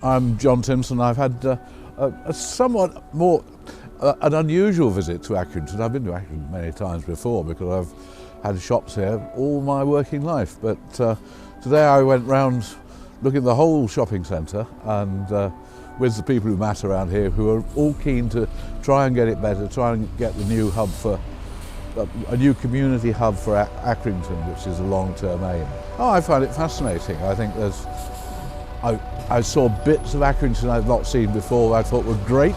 I'm John Timpson. I've had a somewhat more an unusual visit to Accrington. I've been to Accrington many times before because I've had shops here all my working life. But today I went round looking at the whole shopping centre and with the people who matter around here, who are all keen to try and get it better, try and get the new hub for a new community hub for Accrington, which is a long-term aim. Oh, I find it fascinating. I think I saw bits of Accrington I've not seen before I thought were great.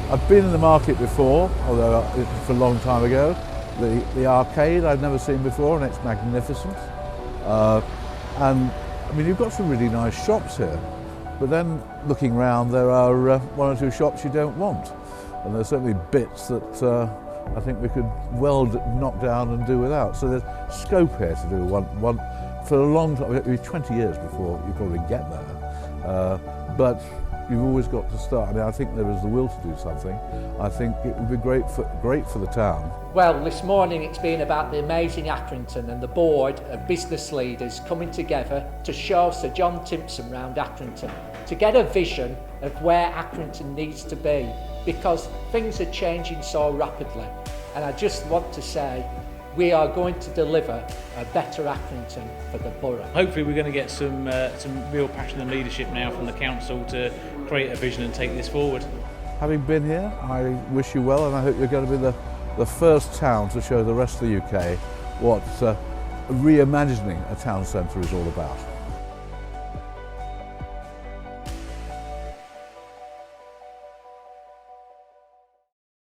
I've been in the market before, although it's a long time ago. The arcade I've never seen before, and it's magnificent. And I mean, you've got some really nice shops here, but then looking round, there are one or two shops you don't want, and there's certainly bits that I think we could well knock down and do without. So there's scope here to do one for a long time. It'll be 20 years before you probably get there, but you've always got to start. I mean, I think there is the will to do something. I think it would be great for the town. Well, this morning it's been about the Amazing Accrington and the board of business leaders coming together to show Sir John Timpson round Accrington, to get a vision of where Accrington needs to be, because things are changing so rapidly. And I just want to say, we are going to deliver a better Accrington for the borough. Hopefully we're going to get some real passion and leadership now from the council to create a vision and take this forward. Having been here, I wish you well, and I hope you're going to be the first town to show the rest of the UK what reimagining a town centre is all about.